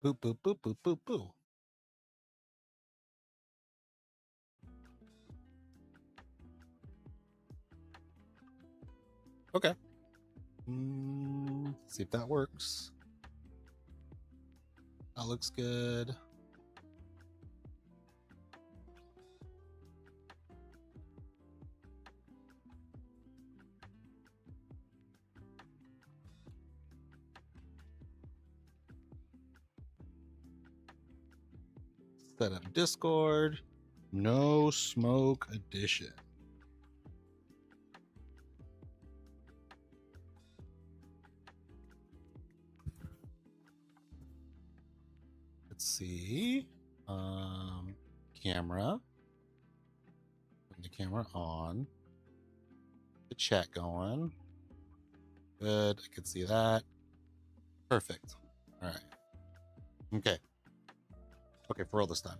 Boop, boop, boop, boop, boop, boop. Okay. See if that works. That looks good. Set up Discord. No smoke edition. Let's see. Camera. Put the camera on. The chat going. Good. I can see that. Perfect. All right. Okay. Okay, for real this time.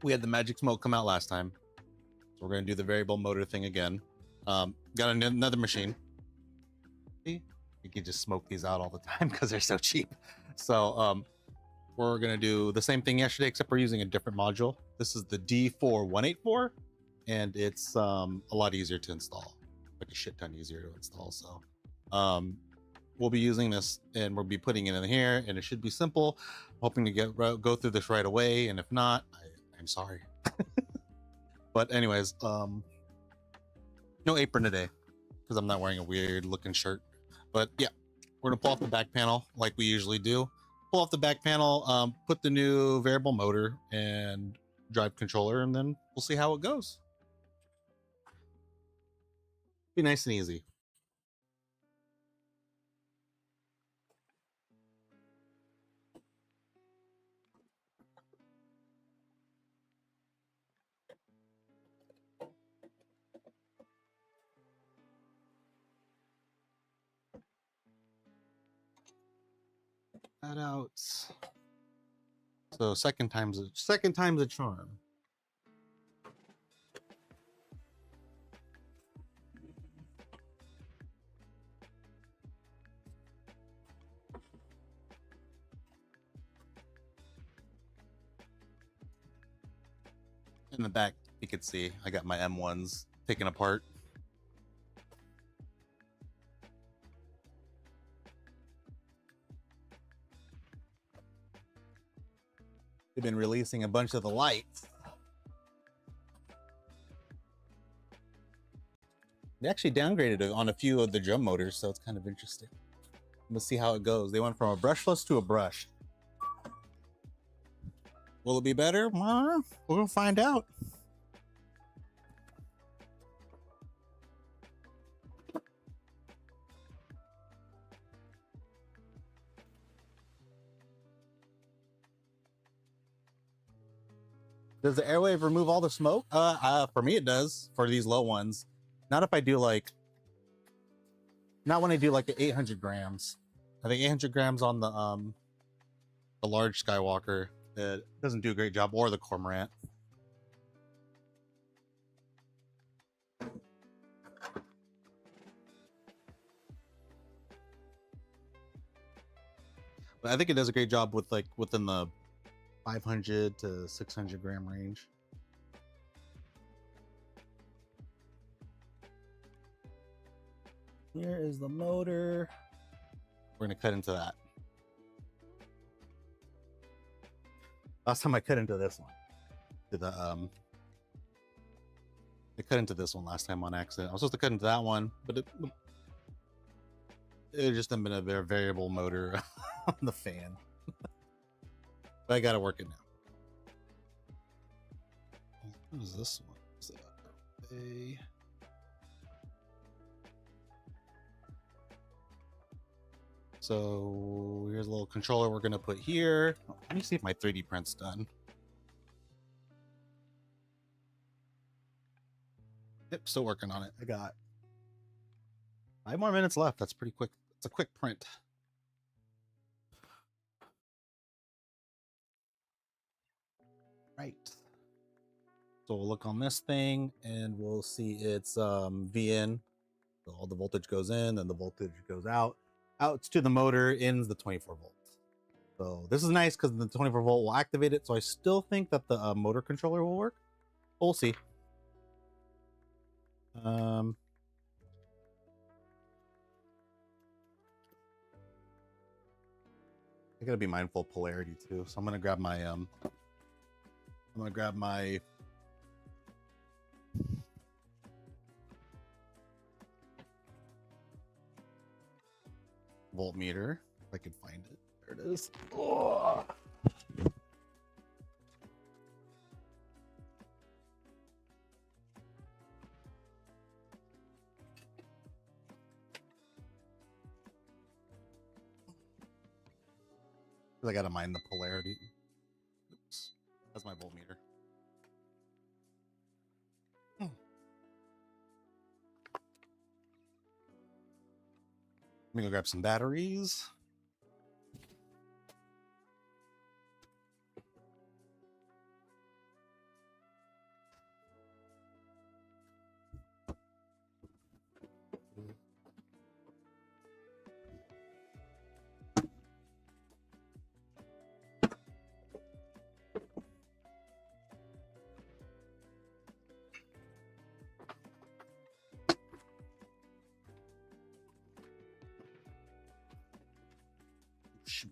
We had the magic smoke come out last time, so we're gonna do the variable motor thing again. Got another machine. See, you can just smoke these out all the time because they're so cheap. So we're gonna do the same thing yesterday, except we're using a different module. This is the D4184, and it's a lot easier to install, like a shit ton easier to install. So we'll be using this, and we'll be putting it in here, and it should be simple. Hoping to go through this right away, and if not, I'm sorry. But anyways, no apron today because I'm not wearing a weird looking shirt. But yeah, we're gonna pull off the back panel like we usually do. Pull off the back panel, put the new variable motor and drive controller, and then we'll see how it goes. Be nice and easy. That out. So second time's a charm. In the back, you can see I got my M1s taken apart. They've been releasing a bunch of the lights. They actually downgraded it on a few of the drum motors, so it's kind of interesting. Let's see how it goes. They went from a brushless to a brush. Will it be better? Well, we'll find out. Does the Airwave remove all the smoke? For me it does, for these low ones. Not if I do like, not when I do like the 800 grams. I think 800 grams on the large Skywalker, it doesn't do a great job, or the Cormorant. But I think it does a great job with like within the 500 to 600 gram range. Here is the motor. We're gonna cut into that. Last time I cut into this one. I cut into this one last time on accident. I was supposed to cut into that one, but it just been a very variable motor on the fan. But I gotta work it now. What is this one? Is it a... So here's a little controller we're gonna put here. Let me see if my 3D print's done. Yep, still working on it. I got 5 more minutes left. That's pretty quick. It's a quick print. Right. So we'll look on this thing and we'll see it's VN. So all the voltage goes in and the voltage goes out. Outs to the motor, ins the 24 volts. So this is nice because the 24 volt will activate it. So I still think that the motor controller will work. We'll see. I gotta be mindful of polarity too. So I'm gonna grab my voltmeter if I can find it. There it is. Oh. I gotta mind the polarity. Oops. That's my voltmeter. Let me go grab some batteries. Shoot.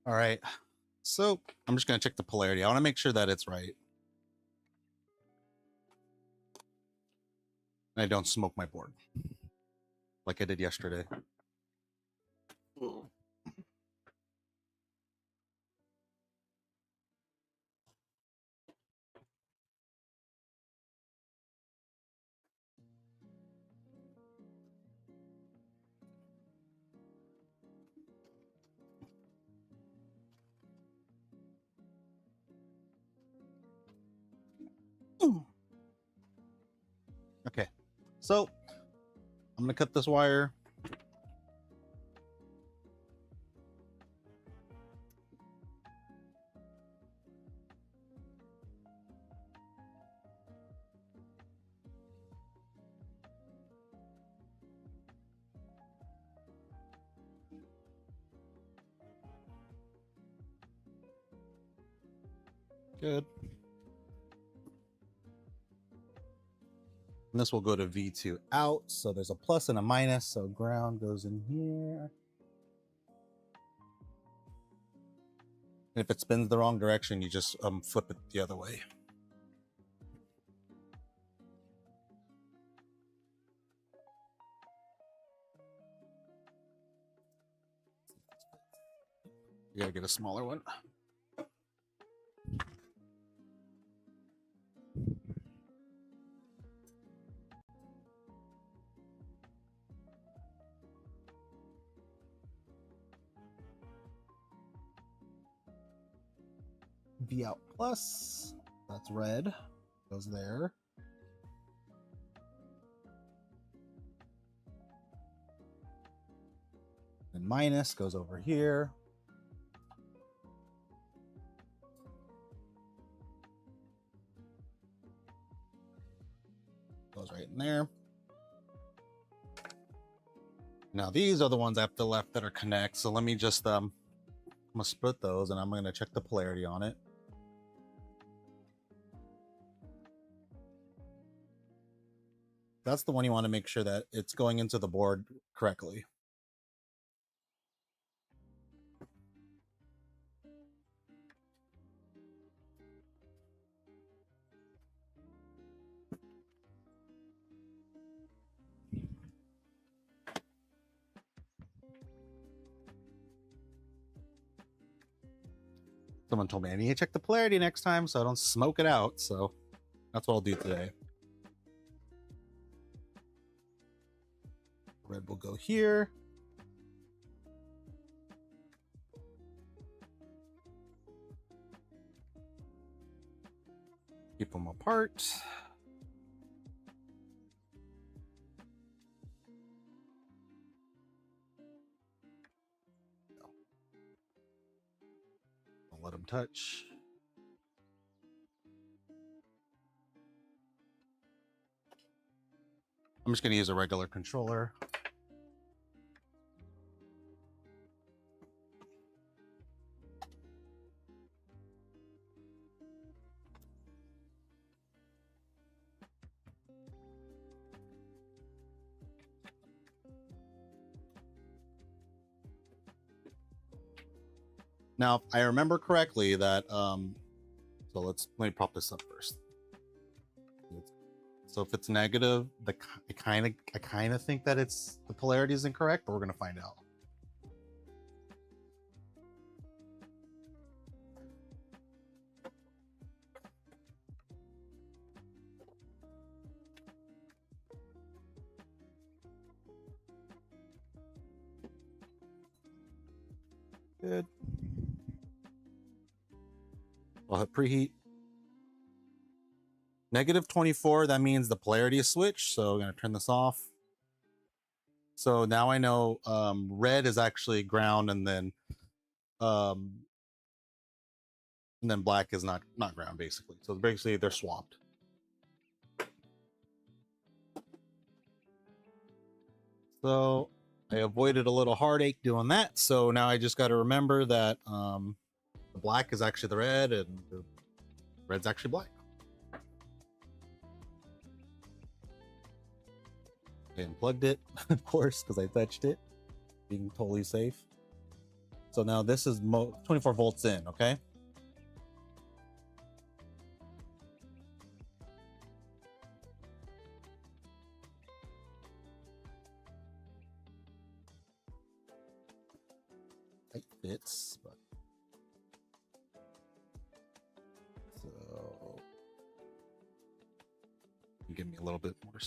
All right, so I'm just gonna check the polarity. I want to make sure that it's right. And I don't smoke my board like I did yesterday. Okay, so I'm gonna cut this wire. Good. And this will go to V2 out. So there's a plus and a minus. So ground goes in here. And if it spins the wrong direction, you just flip it the other way. You gotta get a smaller one. V out plus, that's red, goes there. And minus goes over here. Goes right in there. Now these are the ones up the left that are connect. So let me just I'm gonna split those and I'm gonna check the polarity on it. That's the one you want to make sure that it's going into the board correctly. Someone told me I need to check the polarity next time so I don't smoke it out. So that's what I'll do today. Red will go here. Keep them apart. touch. I'm just going to use a regular controller. Now, if I remember correctly that, so let me prop this up first. So if it's negative, I kind of think that the polarity is incorrect, but we're gonna find out. Good. I'll hit preheat. Negative 24, that means the polarity is switched. So I'm going to turn this off. So now I know red is actually ground, and then black is not ground, basically. So basically they're swapped. So I avoided a little heartache doing that. So now I just got to remember that the black is actually the red and the red's actually black. I unplugged it, of course, because I touched it, being totally safe. So now this is 24 volts in, okay? It fits, but so give me a little bit more.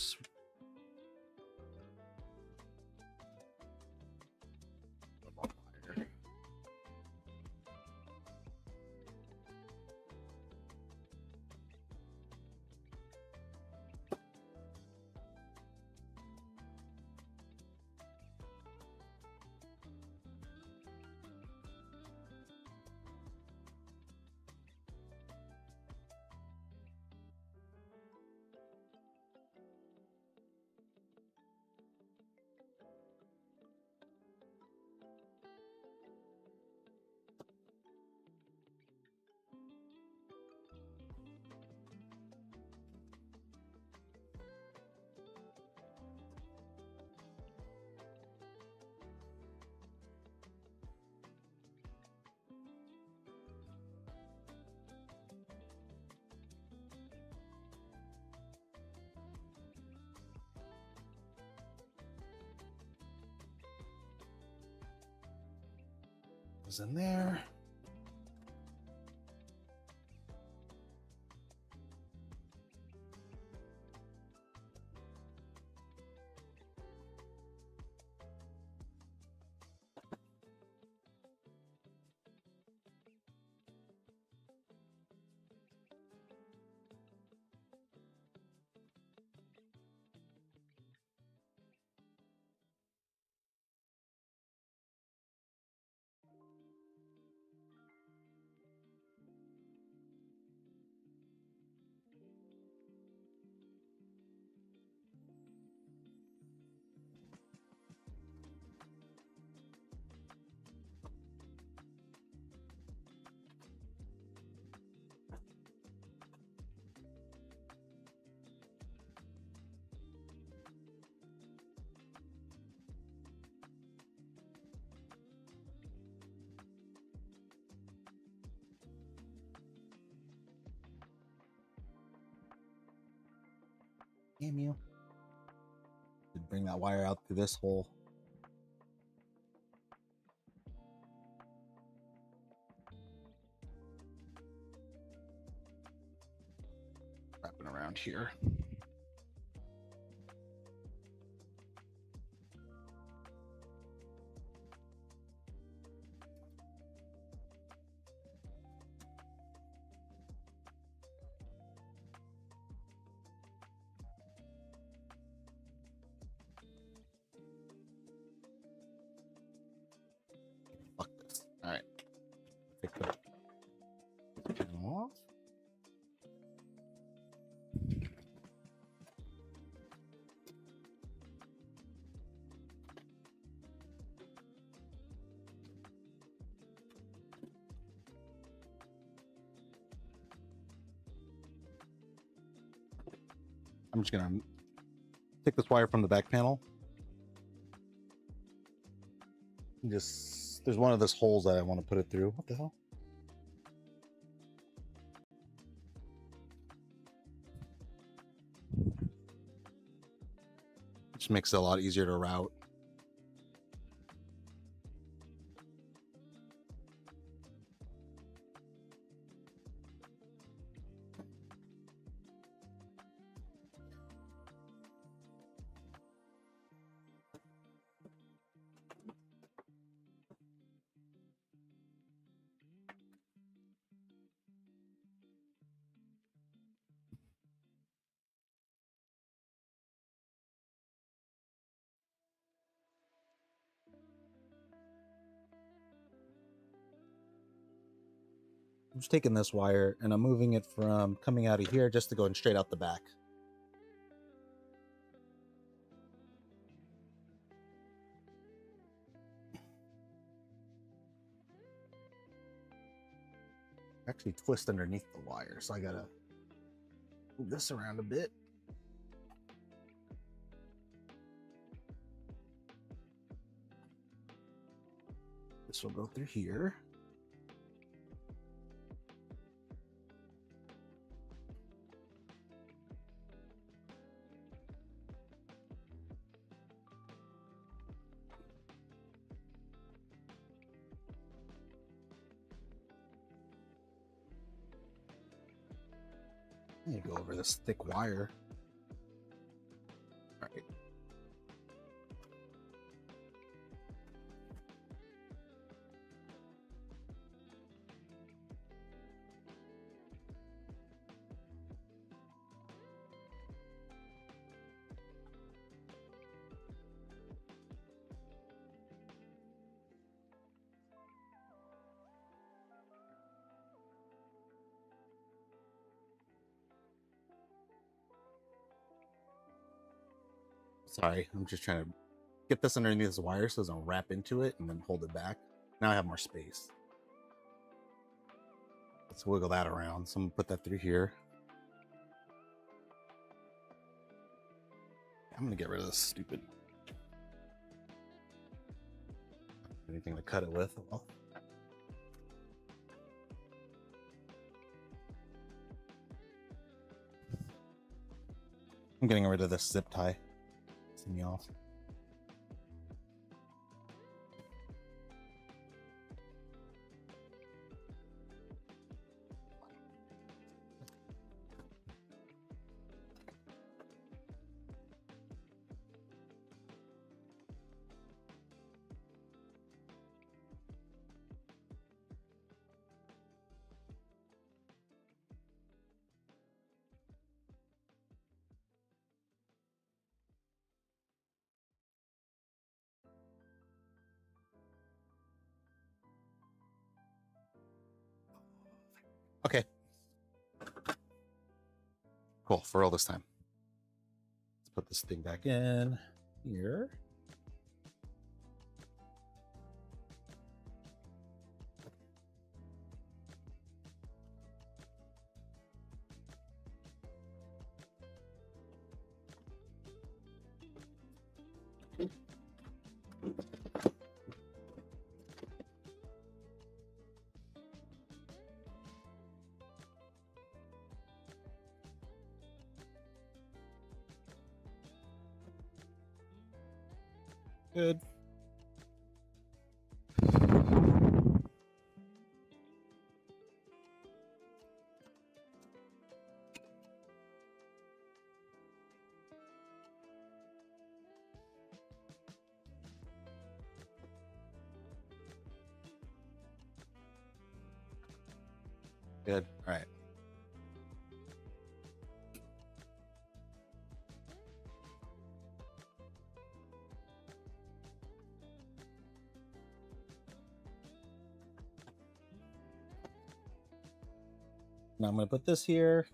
In there. Damn you. Bring that wire out through this hole. Wrapping around here. Fuck this. All right. Fix it. I'm just gonna take this wire from the back panel. Just there's one of those holes that I want to put it through. What the hell? Just makes it a lot easier to route. I'm just taking this wire and I'm moving it from coming out of here just to going straight out the back. Actually twist underneath the wire, so I gotta move this around a bit. This will go through here. I need to go over this thick wire. All right. Sorry, I'm just trying to get this underneath this wire so it doesn't wrap into it and then hold it back. Now I have more space. Let's wiggle that around. So I'm gonna put that through here. I'm gonna get rid of this stupid anything to cut it with. Well, I'm getting rid of this zip tie. See me off. Okay. Cool, for all this time. Let's put this thing back in here. Good. Good. All right. Now I'm going to put this here.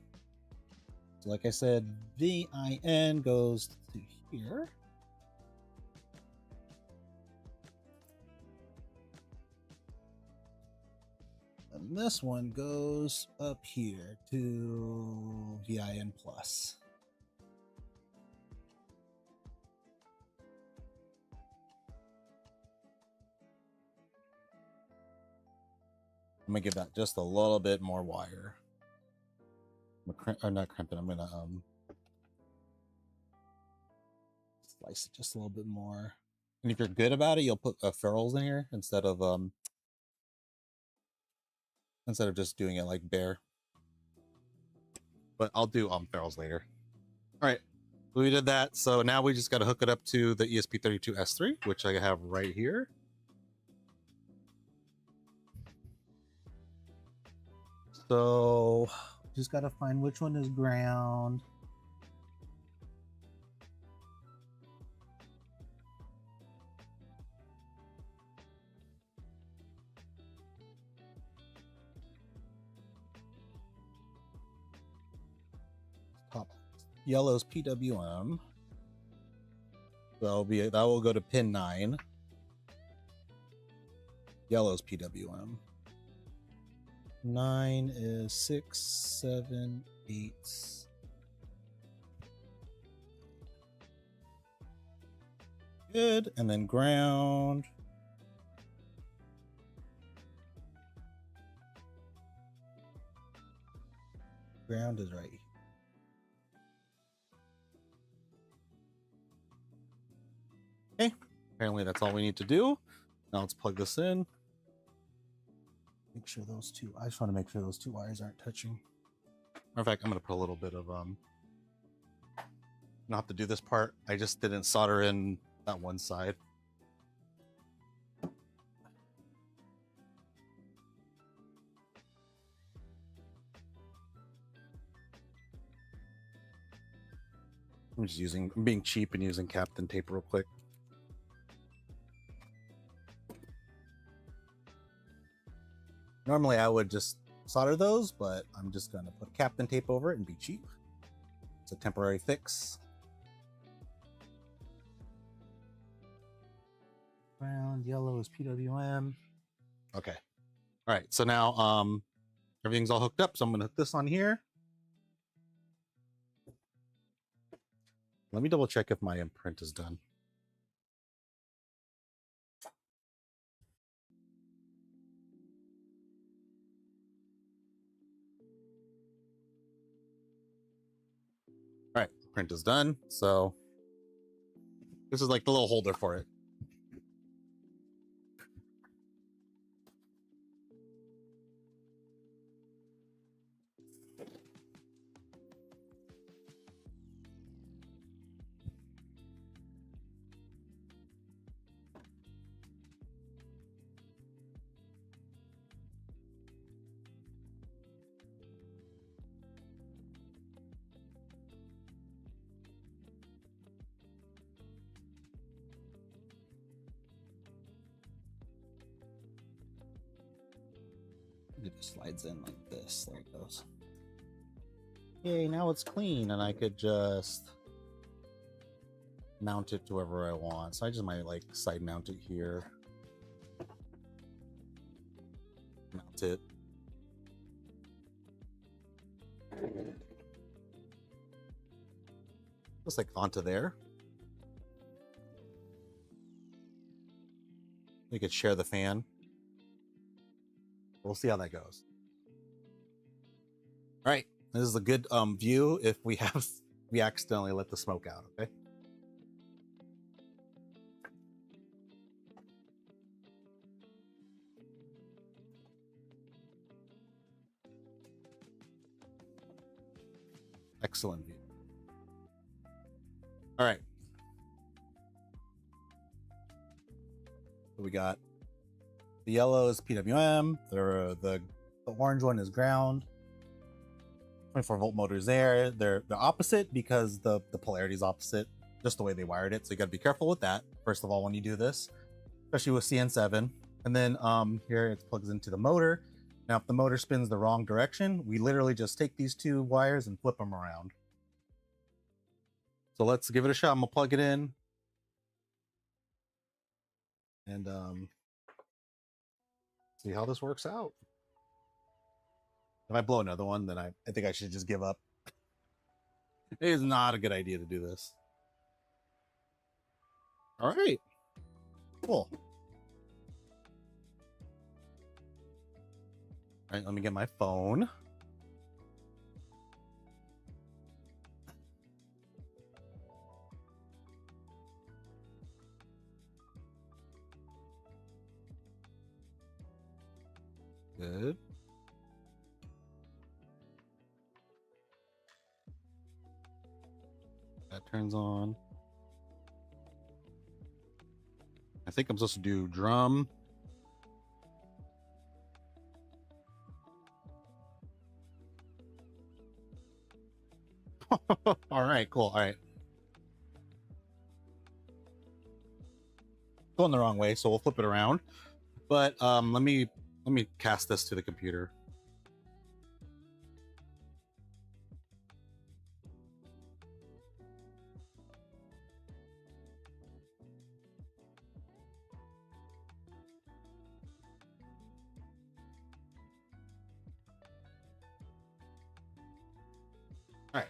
So like I said, VIN goes to here. And this one goes up here to VIN plus. I'm gonna give that just a little bit more wire. Or not crimp it. I'm gonna slice it just a little bit more. And if you're good about it, you'll put ferrules in here instead of just doing it like bare. But I'll do ferrules later. All right, we did that. So now we just got to hook it up to the ESP32S3, which I have right here. So just got to find which one is ground. Top yellow's PWM. So that will go to pin 9. Yellow's PWM. 9 is 6, 7, 8. Good. And then ground. Ground is right. Okay. Apparently that's all we need to do. Now let's plug this in. Make sure those two, I just want to make sure those two wires aren't touching. Matter of fact, I'm going to put a little bit of, not to do this part. I just didn't solder in that one side. I'm being cheap and using Captain Tape real quick. Normally I would just solder those, but I'm just going to put Captain Tape over it and be cheap. It's a temporary fix. Brown, yellow is PWM. Okay. All right. So now everything's all hooked up. So I'm going to hook this on here. Let me double check if my imprint is done. All right, print is done. So this is like the little holder for it. It just slides in like this. There it goes. Yay, now it's clean and I could just mount it to wherever I want. So I just might like side mount it here. Mount it. Just like onto there. We could share the fan. We'll see how that goes. All right, this is a good view if we accidentally let the smoke out. Okay. Excellent view. All right. So we got the yellow is PWM. The orange one is ground. 24-volt motors there. They're opposite because the polarity is opposite, just the way they wired it. So you got to be careful with that. First of all, when you do this, especially with CN7. And then here it plugs into the motor. Now, if the motor spins the wrong direction, we literally just take these two wires and flip them around. So let's give it a shot. I'm gonna plug it in. And see how this works out. If I blow another one, then I think I should just give up. It is not a good idea to do this. All right, cool. All right, let me get my phone. Good. That turns on. I think I'm supposed to do drum. All right, cool. All right. Going the wrong way, so we'll flip it around. But let me cast this to the computer. All right.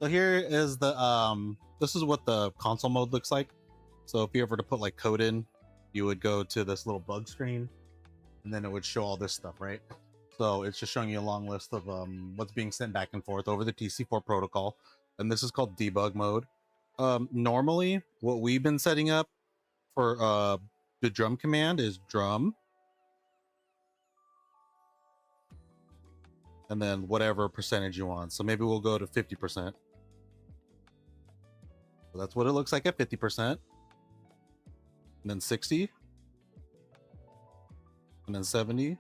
So here is the this is what the console mode looks like. So if you ever to put like code in, you would go to this little bug screen, and then it would show all this stuff, right? So it's just showing you a long list of what's being sent back and forth over the TC4 protocol, and this is called debug mode. Normally, what we've been setting up for the drum command is drum, and then whatever percentage you want. So maybe we'll go to 50%. So that's what it looks like at 50%. And then 60. And then 70.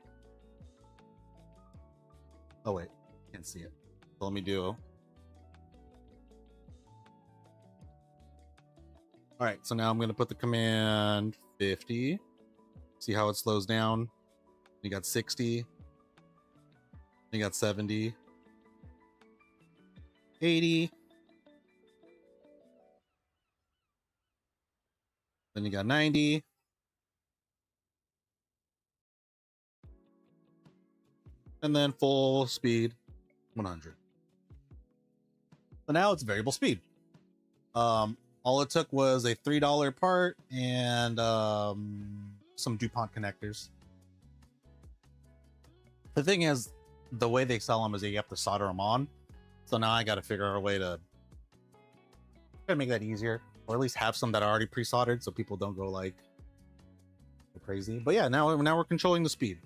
Oh wait, can't see it. So let me do. All right, so now I'm gonna put the command 50. See how it slows down? You got 60. You got 70. 80. Then you got 90. And then full speed 100. So now it's variable speed. All it took was a $3 part and some DuPont connectors. The thing is, the way they sell them is that you have to solder them on. So now I got to figure out a way to make that easier, or at least have some that are already pre-soldered so people don't go like crazy. But yeah, now we're controlling the speed.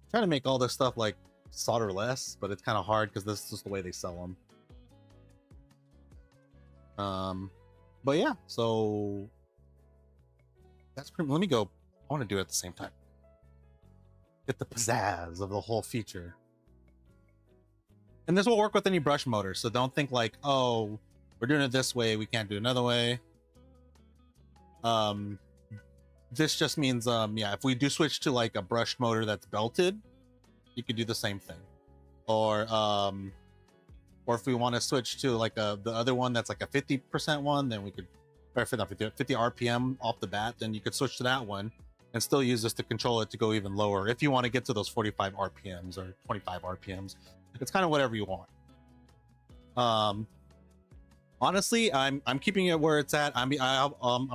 Trying to make all this stuff like solderless, but it's kind of hard because this is just the way they sell them. But yeah, so that's pretty. Let me go. I want to do it at the same time. Get the pizzazz of the whole feature. And this will work with any brush motor, so don't think like, oh, we're doing it this way, we can't do another way. This just means yeah, if we do switch to like a brush motor that's belted, you could do the same thing. Or if we want to switch to like the other one that's like a 50% one, then we could, or 50 RPM off the bat, then you could switch to that one and still use this to control it to go even lower if you want to get to those 45 RPMs or 25 RPMs. It's kind of whatever you want. Honestly, I'm keeping it where it's at. I'm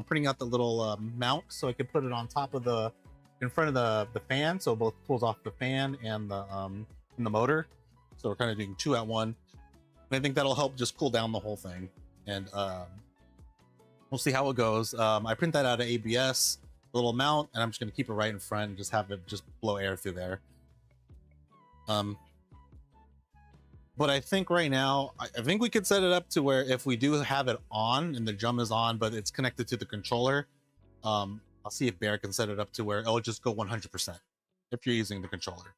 putting out the little mount so I can put it on top of in front of the fan, so both pulls off the fan and the motor. So we're kind of doing two at one. And I think that'll help just cool down the whole thing. And we'll see how it goes. I print that out of ABS, little mount, and I'm just gonna keep it right in front and just have it just blow air through there. But I think right now, I think we could set it up to where if we do have it on and the drum is on, but it's connected to the controller, I'll see if Bear can set it up to where it'll just go 100% if you're using the controller.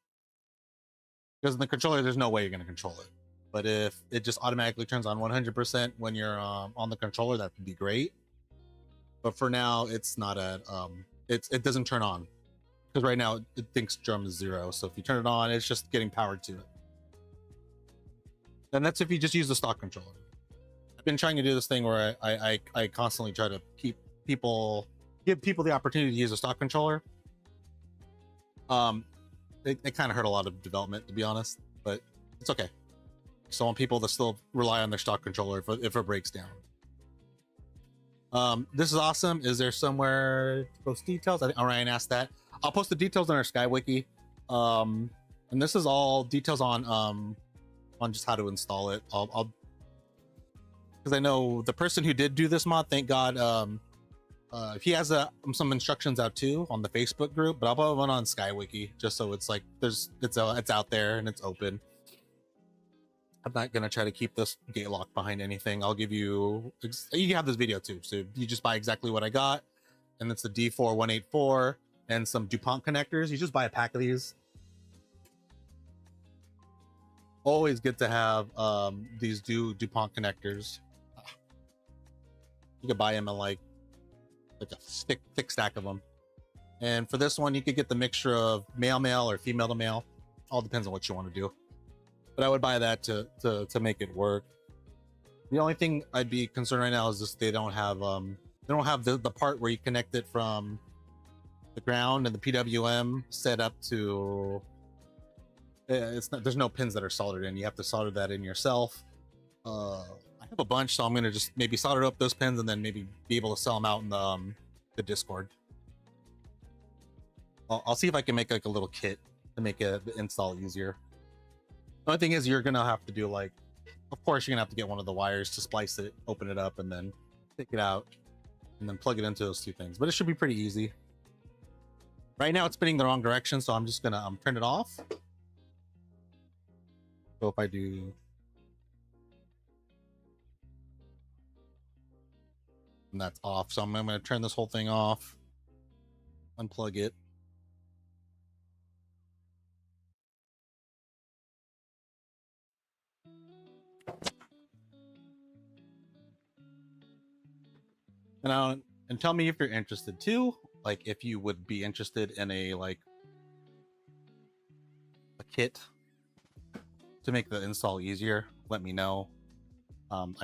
Because in the controller, there's no way you're going to control it. But if it just automatically turns on 100% when you're on the controller, that would be great. But for now, it's not at, it doesn't turn on. Because right now, it thinks drum is 0. So if you turn it on, it's just getting powered to it. And that's if you just use the stock controller. I've been trying to do this thing where I constantly try to give people the opportunity to use a stock controller. It kind of hurt a lot of development, to be honest, but it's okay. So I want people to still rely on their stock controller if it breaks down. This is awesome. Is there somewhere to post details? I think Orion asked that. I'll post the details on our Skywiki. And this is all details on just how to install it. I'll because I know the person who did do this mod, thank God, he has some instructions out too on the Facebook group, but I'll put one on Skywiki just so it's like it's out there and it's open. I'm not gonna try to keep this gate lock behind anything. I'll give you have this video too, so you just buy exactly what I got, and it's the D4184 and some DuPont connectors. You just buy a pack of these. Always good to have these DuPont connectors. You could buy them in like a thick stack of them. And for this one, you could get the mixture of male or female to male. All depends on what you want to do. But I would buy that to make it work. The only thing I'd be concerned right now is just they don't have the part where you connect it from the ground and the PWM set up to. There's no pins that are soldered in. You have to solder that in yourself. I have a bunch, so I'm gonna just maybe solder up those pins and then maybe be able to sell them out in the Discord. I'll see if I can make like a little kit to make the install easier. The only thing is you're gonna have to do like, of course you're gonna have to get one of the wires to splice it, open it up, and then take it out, and then plug it into those two things. But it should be pretty easy. Right now it's spinning the wrong direction, so I'm just gonna turn it off. So if I do, and that's off, so I'm gonna turn this whole thing off, unplug it. And tell me if you're interested too. Like if you would be interested in a kit to make the install easier, let me know. I'm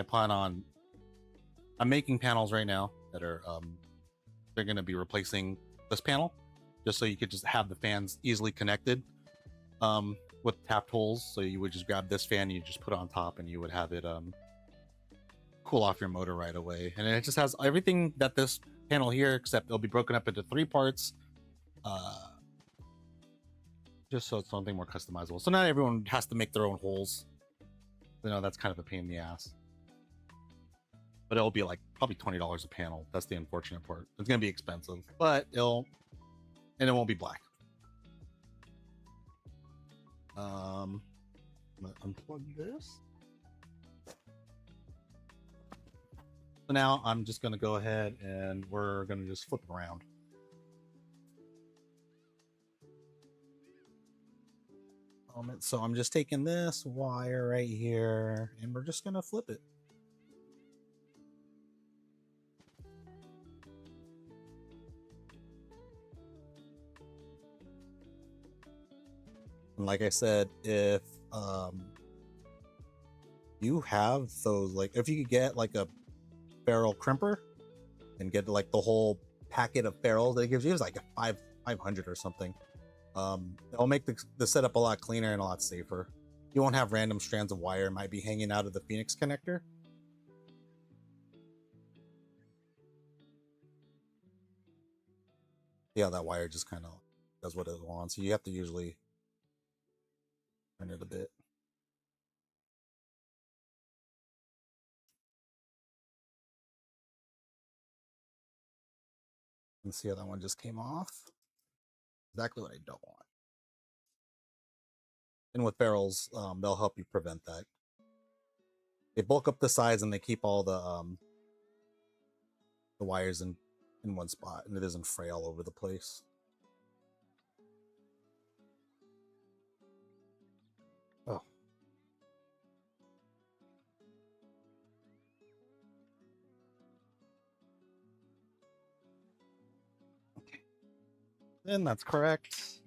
making panels right now that are they're going to be replacing this panel, just so you could just have the fans easily connected with tapped holes. So you would just grab this fan, you just put it on top, and you would have it cool off your motor right away. And it just has everything that this panel here, except it'll be broken up into 3 parts, just so it's something more customizable. So not everyone has to make their own holes. You know, that's kind of a pain in the ass. But it'll be like probably $20 a panel. That's the unfortunate part. It's gonna be expensive, but it won't be black. I'm gonna unplug this. So now I'm just gonna go ahead and we're gonna just flip it around. So I'm just taking this wire right here and we're just gonna flip it. And like I said, if you have those, like if you could get like a ferrule crimper and get like the whole packet of ferrules that it gives you, is like a 500 or something. It'll make the setup a lot cleaner and a lot safer. You won't have random strands of wire might be hanging out of the Phoenix connector. Yeah, that wire just kind of does what it wants. So you have to usually turn it a bit. And see how that one just came off? Exactly what I don't want. And with ferrules, they'll help you prevent that. They bulk up the sides and they keep all the wires in one spot, and it isn't fray all over the place. Oh. Okay. Then that's correct.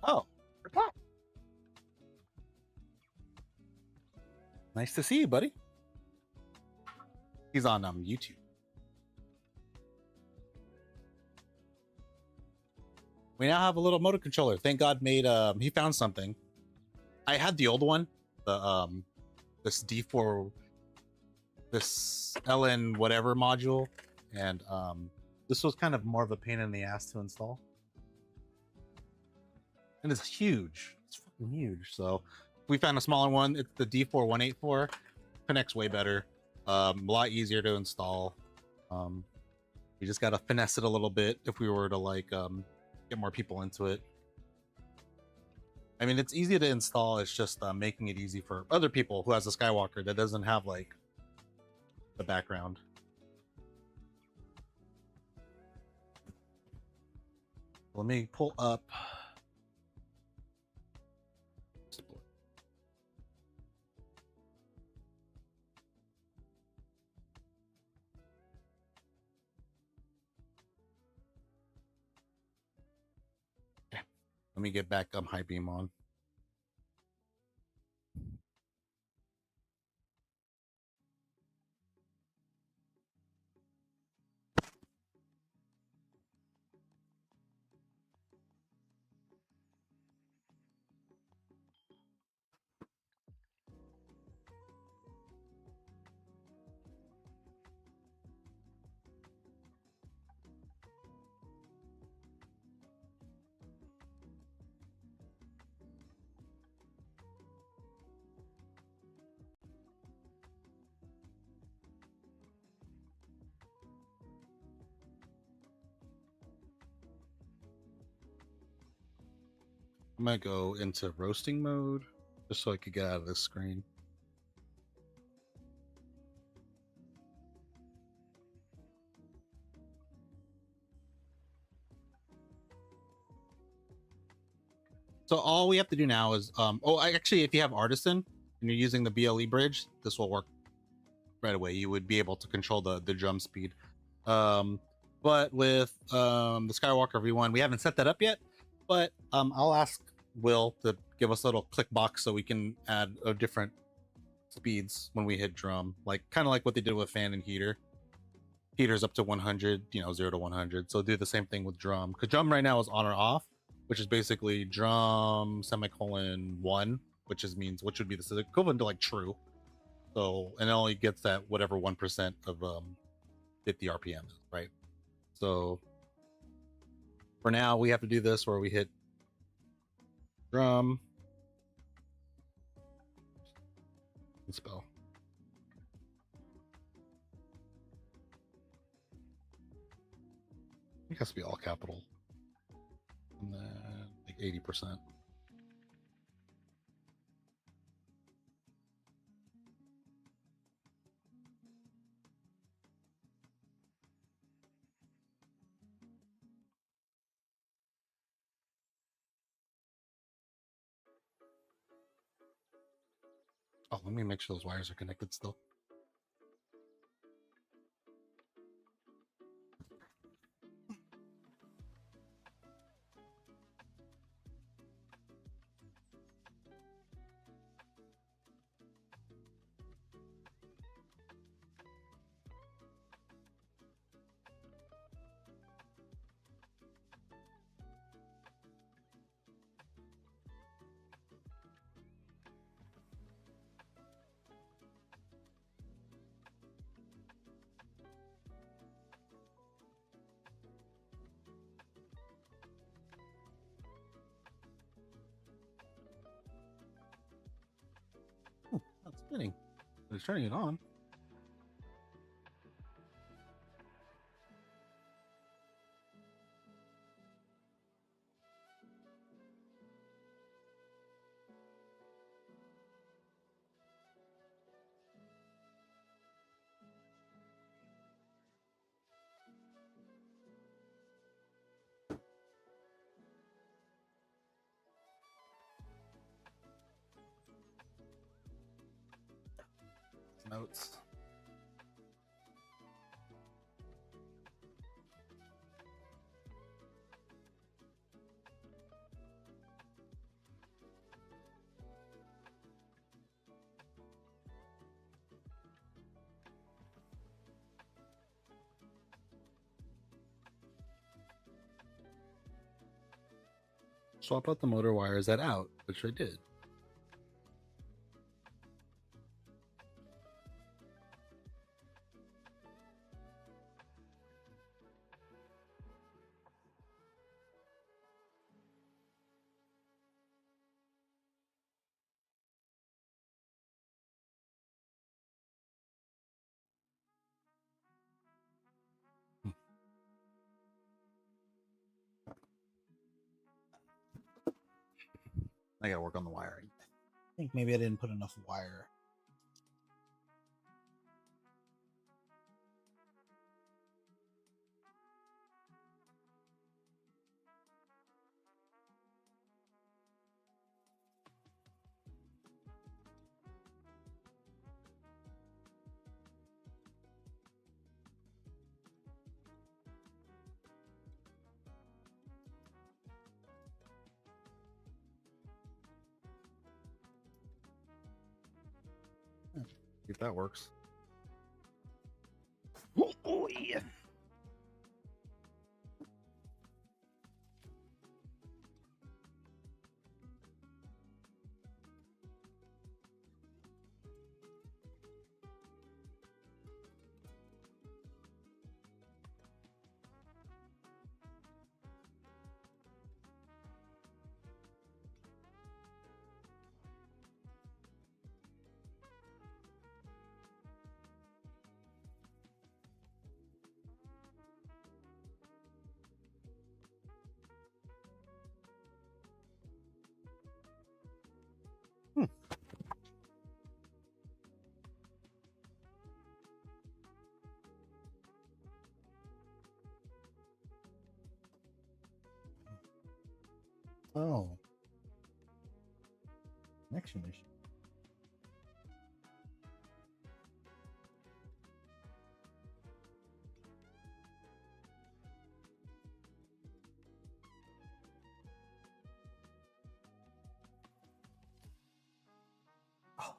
Oh, nice to see you, buddy. He's on YouTube. We now have a little motor controller. Thank God made he found something. I had the old one, the this D4, this LN whatever module, and this was kind of more of a pain in the ass to install. And it's huge. It's fucking huge. So we found a smaller one. It's the D4184. Connects way better. A lot easier to install. We just gotta finesse it a little bit if we were to like get more people into it. I mean, it's easy to install. It's just making it easy for other people who has a Skywalker that doesn't have like the background. Let me pull up. Let me get back high beam on. I'm gonna go into roasting mode just so I could get out of this screen. So all we have to do now is actually, if you have Artisan and you're using the BLE bridge, this will work right away. You would be able to control the drum speed. But with the Skywalker V1, we haven't set that up yet, but I'll ask Will to give us a little click box so we can add different speeds when we hit drum, like kind of like what they did with fan and heater. Heater's up to 100, 0 to 100. So do the same thing with drum, because drum right now is on or off, which is basically drum semicolon 1, which would be the equivalent to like true. So, and it only gets that whatever 1% of 50 RPM, right? So for now, we have to do this where we hit drum and spell. It has to be all capital. And then like 80%. Oh, let me make sure those wires are connected still. Not spinning, but it's turning it on. Notes. swap out the motor wires that out, which I did. I gotta work on the wiring. I think maybe I didn't put enough wire. See if that works. Oh yeah. Oh. Connection issue. Oh.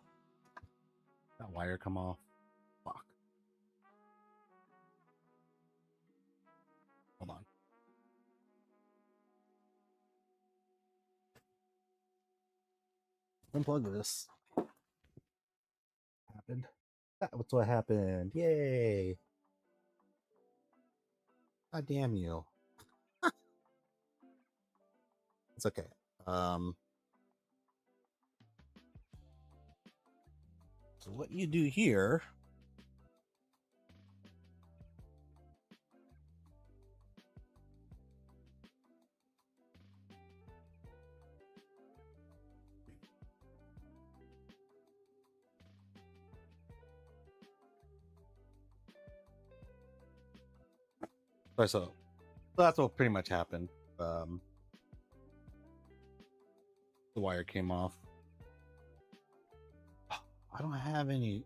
That wire come off. Fuck. Hold on. Unplug this. Happened. That's what happened. Yay. God damn you. It's okay. So what you do here so that's what pretty much happened. The wire came off. I don't have any.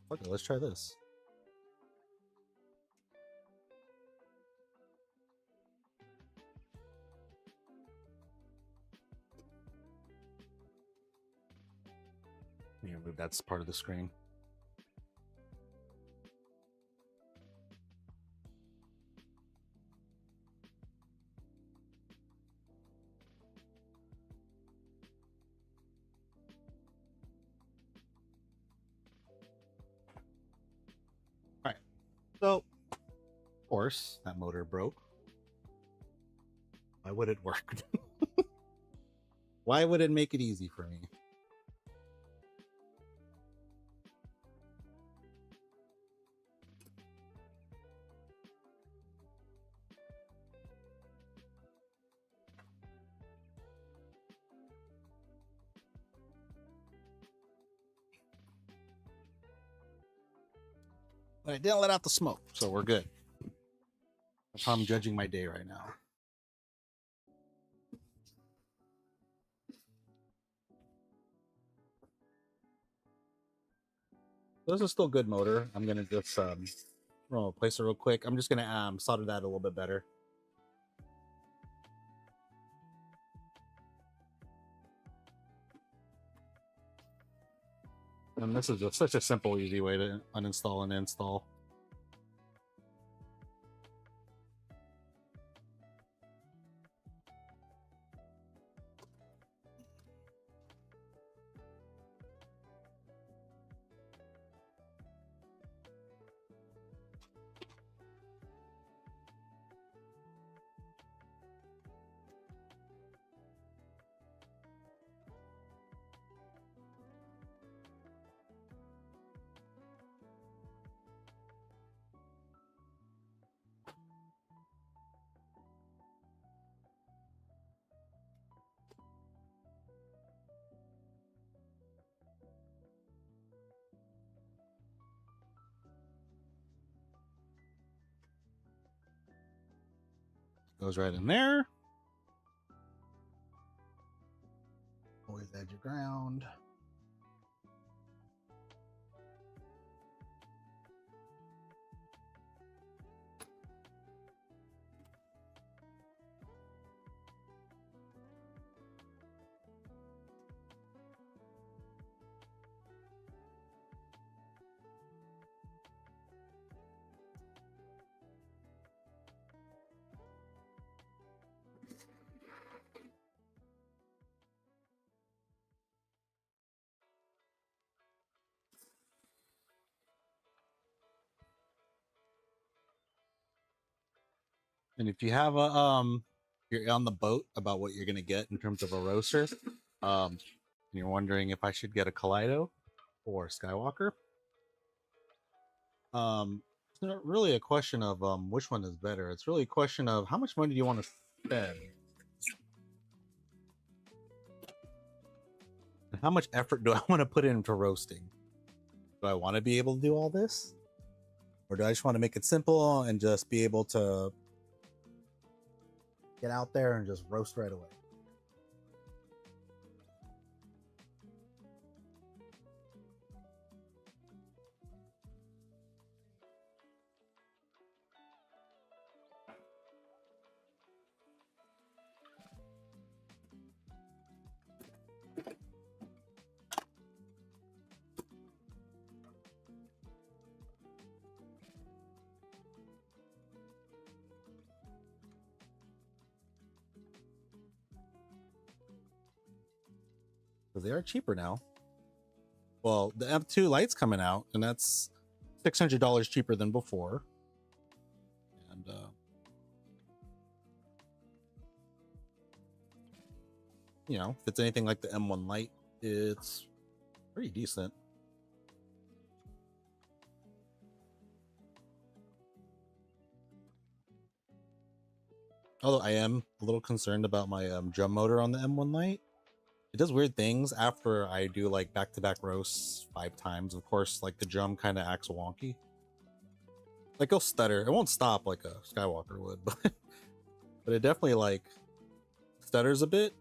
Okay, let's try this. Move that's part of the screen. All right. So, of course, that motor broke. Why would it work? Why would it make it easy for me? But I didn't let out the smoke, so we're good. That's how I'm judging my day right now. This is still good motor. I'm gonna just replace it real quick. I'm just gonna solder that a little bit better. And this is just such a simple, easy way to uninstall and install. Goes right in there. Always edge of ground. And if you have you're on the boat about what you're gonna get in terms of a roaster, and you're wondering if I should get a Kaleido or Skywalker, it's not really a question of which one is better. It's really a question of how much money do you want to spend, and how much effort do I want to put into roasting. Do I want to be able to do all this, or do I just want to make it simple and just be able to get out there and just roast right away? Because they are cheaper now. Well, the M2 Lite's coming out, and that's $600 cheaper than before. And you know, if it's anything like the M1 Lite, it's pretty decent. Although I am a little concerned about my drum motor on the M1 Lite. It does weird things after I do like back-to-back roasts 5 times. Of course, like the drum kind of acts wonky. Like it'll stutter. It won't stop like a Skywalker would, but it definitely like stutters a bit.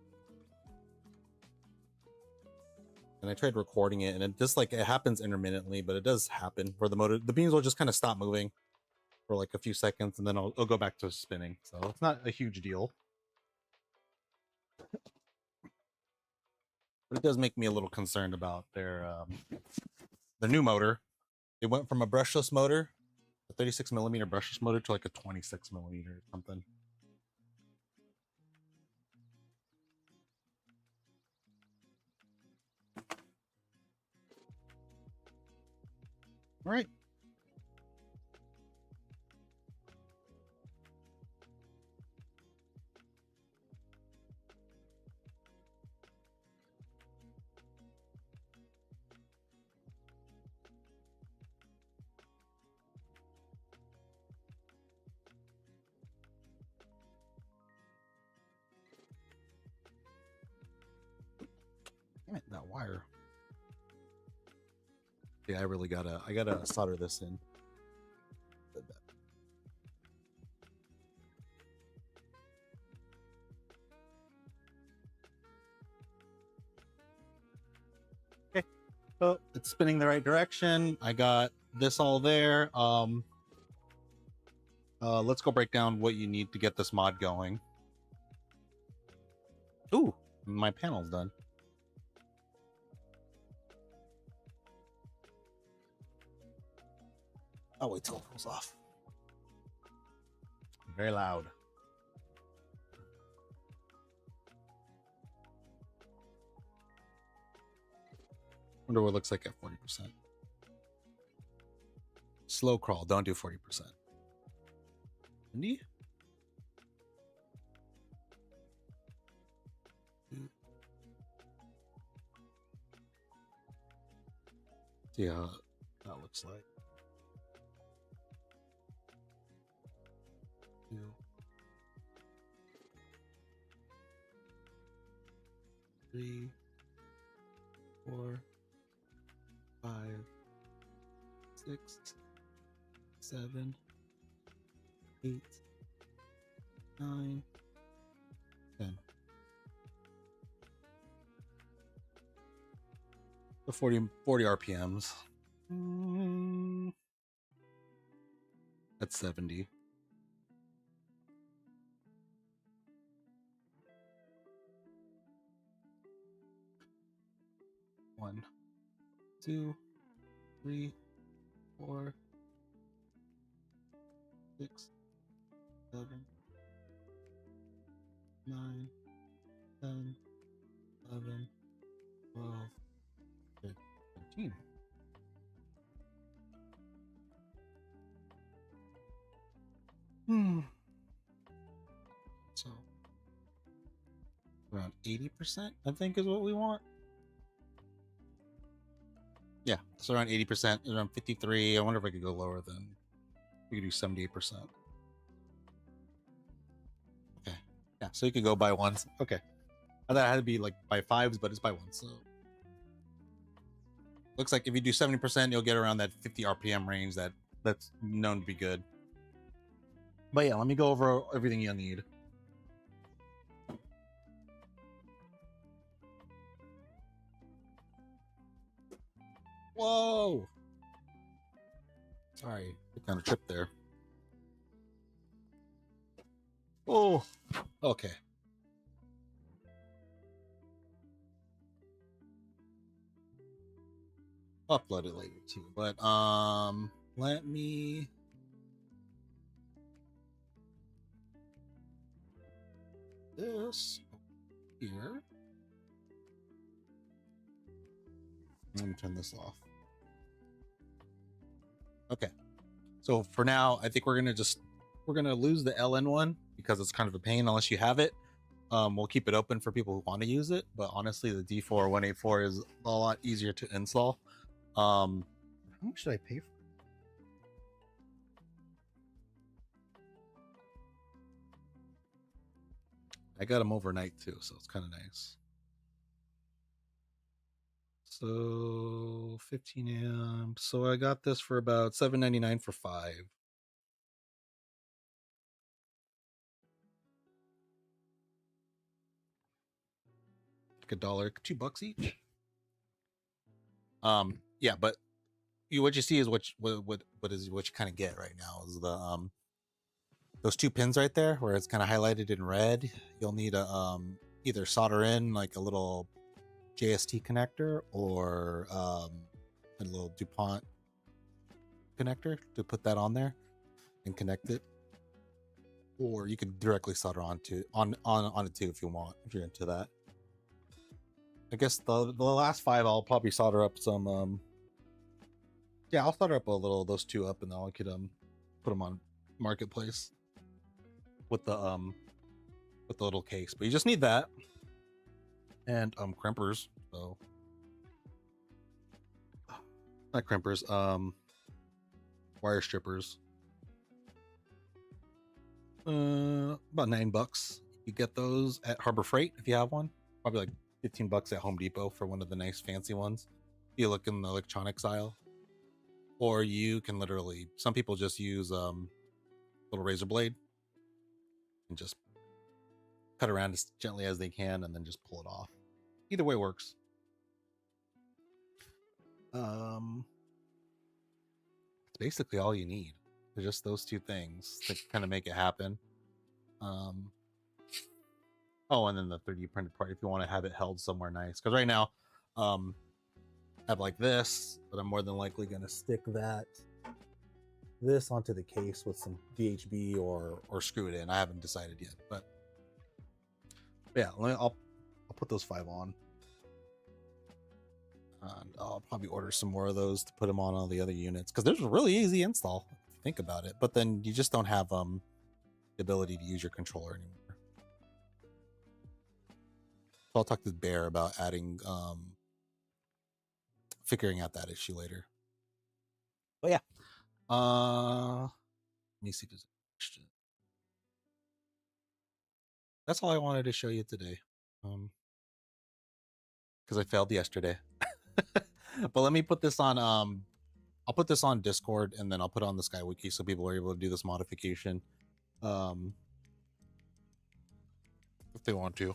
And I tried recording it, and it just like it happens intermittently, but it does happen where the beams will just kind of stop moving for like a few seconds, and then it'll go back to spinning. So it's not a huge deal. But it does make me a little concerned about their new motor. It went from a brushless motor, a 36mm brushless motor, to like a 26mm or something. All right. Damn it, that wire. Yeah, I gotta solder this in. Okay, so it's spinning the right direction. I got this all there. Let's go break down what you need to get this mod going. Ooh, my panel's done. I'll wait till it goes off. Very loud. Wonder what it looks like at 40%. Slow crawl, don't do 40%. Indy? See how that looks like. 2, 3, 4, 5, 6, 7, 8, 9, 10. The 40 RPMs. That's 70. One, 2, 3, 4, 6, 7, 9, 10, 11, 12, 13. So around 80%, I think, is what we want. Yeah, so around 80%, around 53. I wonder if I could go lower than, we could do 78%. Okay, yeah, so you could go by ones. Okay, I thought it had to be like by fives, but it's by ones. So looks like if you do 70%, you'll get around that 50 RPM range that's known to be good. But yeah, let me go over everything you'll need. Whoa! Sorry, took down a trip there. Oh, okay. I'll upload it later too, but let me this here. Let me turn this off. Okay, so for now, I think we're gonna lose the LN one because it's kind of a pain unless you have it. We'll keep it open for people who want to use it, but honestly, the D4 184 is a lot easier to install. How much should I pay for it? I got them overnight too, so it's kind of nice. So 15 amps. So I got this for about $7.99 for 5. Like $1, $2 each. Yeah, but what you see is what you kind of get right now is the those two pins right there where it's kind of highlighted in red. You'll need a either solder in like a little JST connector or a little DuPont connector to put that on there and connect it, or you can directly solder on it too if you want, if you're into that. I guess the last 5 I'll probably solder up some yeah, I'll solder up a little those two up, and then I could put them on Marketplace with the little case. But you just need that and crimpers. So not crimpers, wire strippers. About $9. You get those at Harbor Freight if you have one. Probably like $15 at Home Depot for one of the nice fancy ones. You look in the electronics aisle, or you can literally. Some people just use little razor blade and just cut around as gently as they can, and then just pull it off. Either way works. It's basically all you need. They're just those two things to kind of make it happen. Oh, and then the 3D printed part if you want to have it held somewhere nice. Because right now, I have like this, but I'm more than likely going to stick that this onto the case with some DHB or screw it in. I haven't decided yet, but yeah, I'll put those 5 on, and I'll probably order some more of those to put them on all the other units because there's a really easy install if you think about it. But then you just don't have the ability to use your controller anymore. So I'll talk to Bear about adding figuring out that issue later. But yeah, let me see if there's a question. That's all I wanted to show you today, because I failed yesterday. But let me put this on. I'll put this on Discord, and then I'll put it on the Skywiki so people are able to do this modification, if they want to.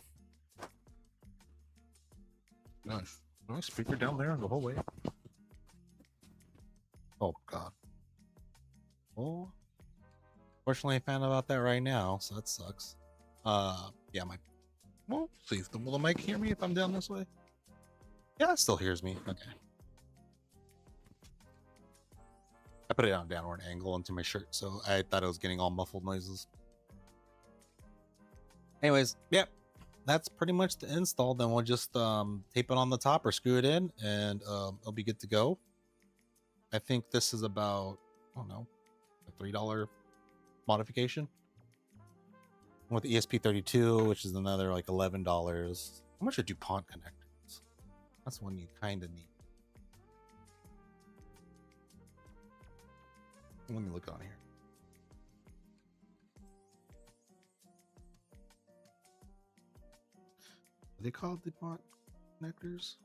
Nice. Speaker down there the whole way. Oh God. Oh. Fortunately, I found out about that right now, so that sucks. Yeah, my. Well, see if will the mic hear me if I'm down this way? Yeah, it still hears me. Okay. I put it on a downward angle into my shirt, so I thought I was getting all muffled noises. Anyways, yep, that's pretty much the install. Then we'll just tape it on the top or screw it in, and it'll be good to go. I think this is about, I don't know, a $3 modification with the ESP32, which is another like $11. How much are DuPont connectors? That's one you kind of need. Let me look on here. Are they called DuPont connectors?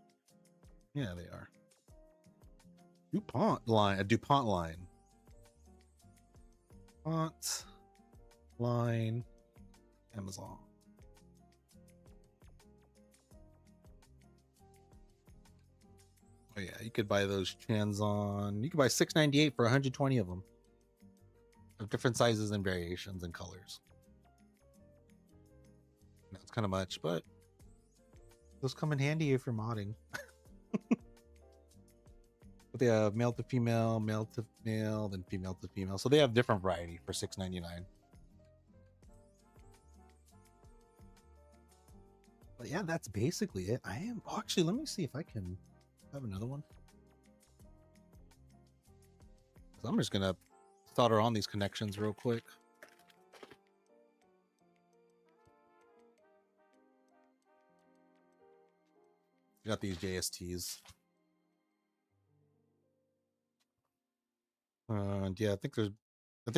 Yeah, they are. DuPont line, a DuPont line. DuPont line, Amazon. Oh yeah, you could buy those chans on. You could buy $6.98 for 120 of them, of different sizes and variations and colors. That's kind of much, but those come in handy if you're modding. But they have male to female, male to male, then female to female. So they have different variety for $6.99. But yeah, that's basically it. I am actually, let me see if I can have another one. I'm just gonna solder on these connections real quick. Got these JSTs. And yeah, I think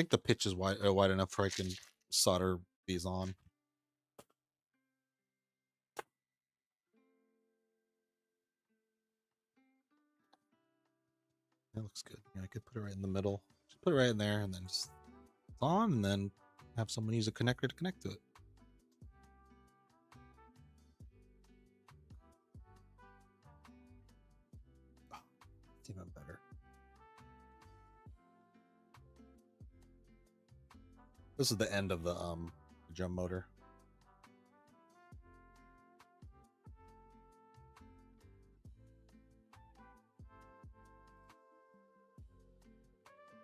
the pitch is wide enough where I can solder these on. That looks good. Yeah, I could put it right in the middle. Just put it right in there, and then just it's on, and then have someone use a connector to connect to it. Oh, it's even better. This is the end of the jump motor.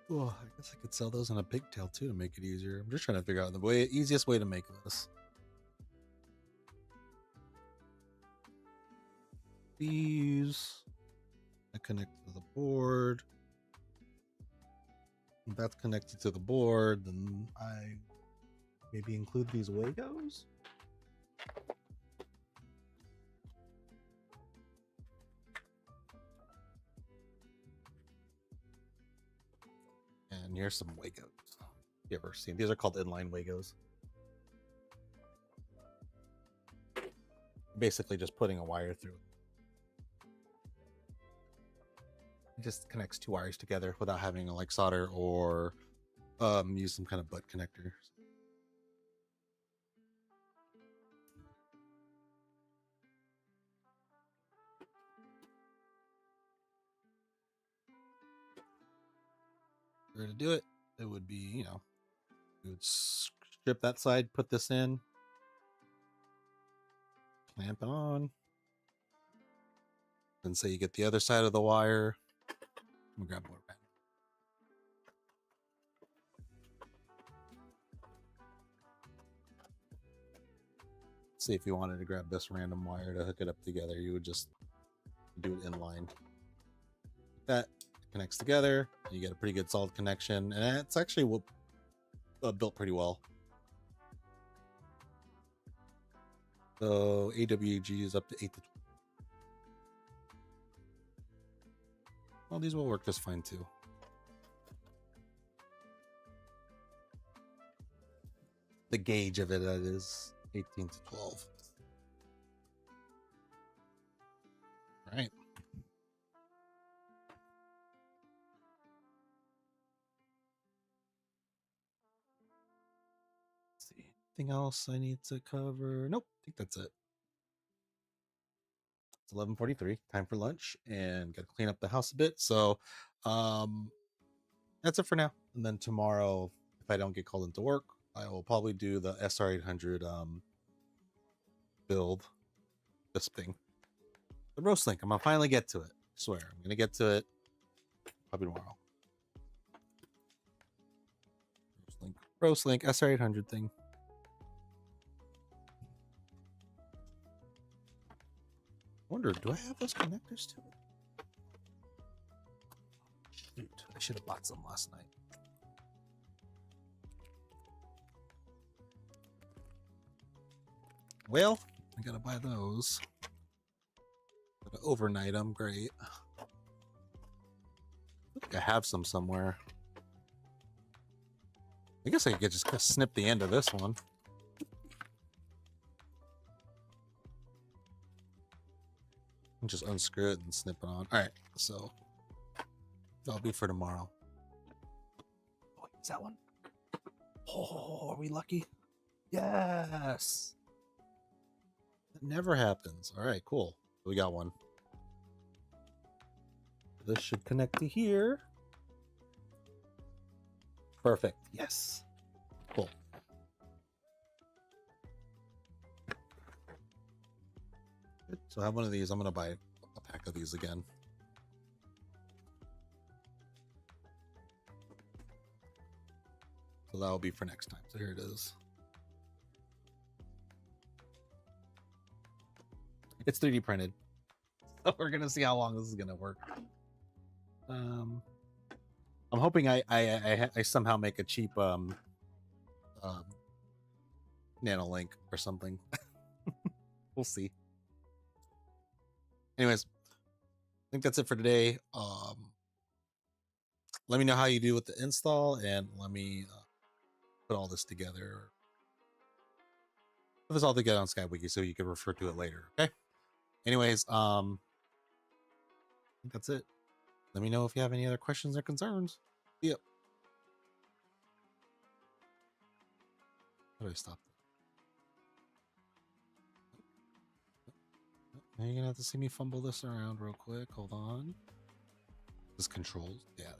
Oh, I guess I could sell those on a pigtail too to make it easier. I'm just trying to figure out the easiest way to make this. These I connect to the board. If that's connected to the board, then I maybe include these Wagos. And here's some Wagos. You ever seen these? Are called inline Wagos. Basically just putting a wire through it. It just connects 2 wires together without having to like solder or use some kind of butt connector. If to do it, it would be, you know, you would strip that side, put this in, clamp it on, then say you get the other side of the wire. Let me grab more pen. say if you wanted to grab this random wire to hook it up together, you would just do it in line. That connects together, you get a pretty good solid connection, and it's actually built pretty well. So AWG is up to 8 to 12. Well, these will work just fine too. The gauge of it is 18 to 12. All right. Let's see. Anything else I need to cover? Nope. I think that's it. It's 11:43. Time for lunch, and got to clean up the house a bit. So, that's it for now. And then tomorrow, if I don't get called into work, I will probably do the SR800 build. This thing, the roast link. I'm gonna finally get to it. I swear, I'm gonna get to it probably tomorrow. Roast link, SR800 thing. I wonder, do I have those connectors to it? Shoot, I should have bought some last night. Well, I gotta buy those. Gotta overnight them. Great. I think I have some somewhere. I guess I could just snip the end of this one. And just unscrew it and snip it on. All right, so that'll be for tomorrow. Oh, wait, is that one? Oh, are we lucky? Yes. That never happens. All right, cool. We got one. This should connect to here. Perfect. Yes. Cool. Good. So I have one of these. I'm going to buy a pack of these again. So that'll be for next time. So here it is. It's 3D printed. So we're going to see how long this is going to work. I'm hoping I somehow make a cheap nano link or something. We'll see. Anyways, I think that's it for today. Let me know how you do with the install, and let me put all this together. Put this all together on Skywalker so you can refer to it later. Okay. Anyways, I think that's it. Let me know if you have any other questions or concerns. Yep. How do I stop that? Now you're gonna have to see me fumble this around real quick. Hold on. This controls. Yeah.